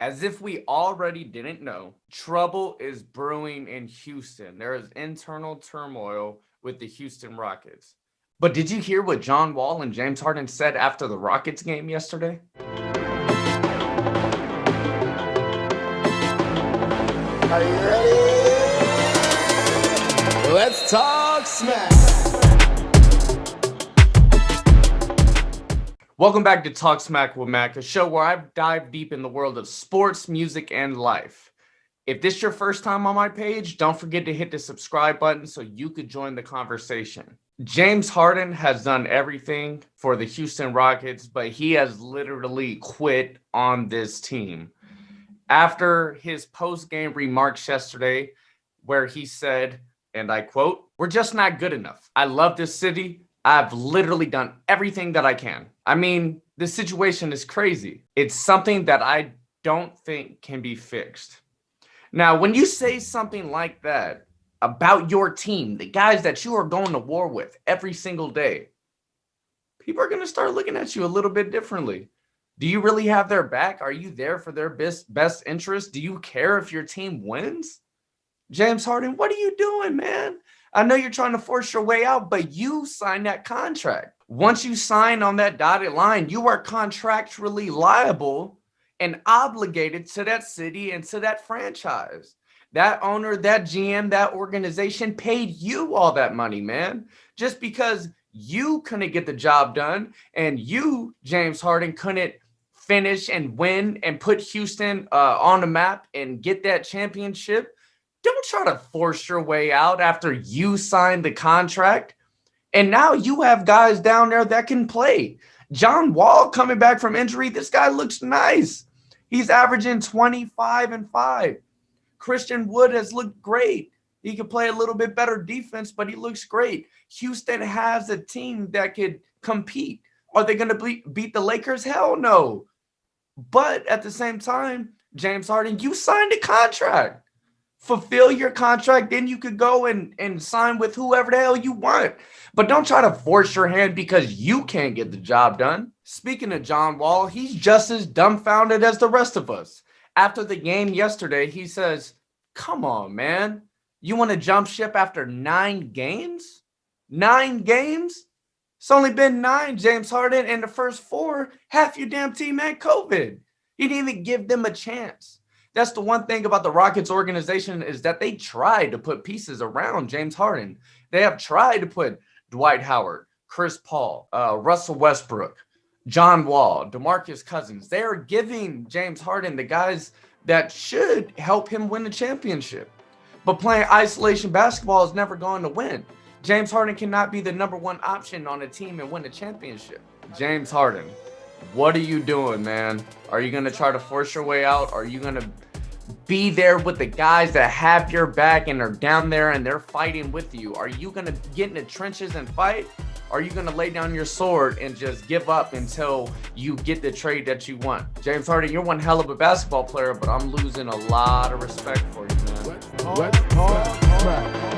As if we already didn't know, trouble is brewing in Houston. There is internal turmoil with the Houston Rockets. But did you hear what John Wall and James Harden said after the Rockets game yesterday? Are you ready? Let's talk smack. Welcome back to Talk Smack with Mac, a show where I dive deep in the world of sports, music, and life. If this is your first time on my page, don't forget to hit the subscribe button so you could join the conversation. James Harden has done everything for the Houston Rockets, but he has literally quit on this team. After his post-game remarks yesterday, where he said, and I quote, "We're just not good enough. I love this city. I've literally done everything that I can." I mean, the situation is crazy. It's something that I don't think can be fixed. Now, when you say something like that about your team, the guys that you are going to war with every single day, people are going to start looking at you a little bit differently. Do you really have their back? Are you there for their best interest? Do you care if your team wins? James Harden, what are you doing, man? I know you're trying to force your way out, but you signed that contract. Once you sign on that dotted line, you are contractually liable and obligated to that city and to that franchise. That owner, that GM, that organization paid you all that money, man. Just because you couldn't get the job done and you, James Harden, couldn't finish and win and put Houston on the map and get that championship, don't try to force your way out after you signed the contract. And now you have guys down there that can play. John Wall coming back from injury. This guy looks nice. He's averaging 25 and 5. Christian Wood has looked great. He could play a little bit better defense, but he looks great. Houston has a team that could compete. Are they going to beat the Lakers? Hell no. But at the same time, James Harden, you signed a contract. Fulfill your contract, then you could go and sign with whoever the hell you want. But don't try to force your hand because you can't get the job done. Speaking of John Wall, he's just as dumbfounded as the rest of us. After the game yesterday, he says, "Come on, man. You want to jump ship after 9 games? 9 games? It's only been 9, James Harden, and the first 4, half your damn team had COVID. You didn't even give them a chance." That's the one thing about the Rockets organization is that they tried to put pieces around James Harden. They have tried to put Dwight Howard, Chris Paul, Russell Westbrook, John Wall, DeMarcus Cousins. They are giving James Harden the guys that should help him win the championship. But playing isolation basketball is never going to win. James Harden cannot be the number 1 option on a team and win a championship. James Harden, what are you doing, man? Are you going to try to force your way out? Are you going to be there with the guys that have your back and are down there and they're fighting with you? Are you going to get in the trenches and fight? Are you going to lay down your sword and just give up until you get the trade that you want? James Harden, you're one hell of a basketball player, but I'm losing a lot of respect for you, man. Let's talk smack.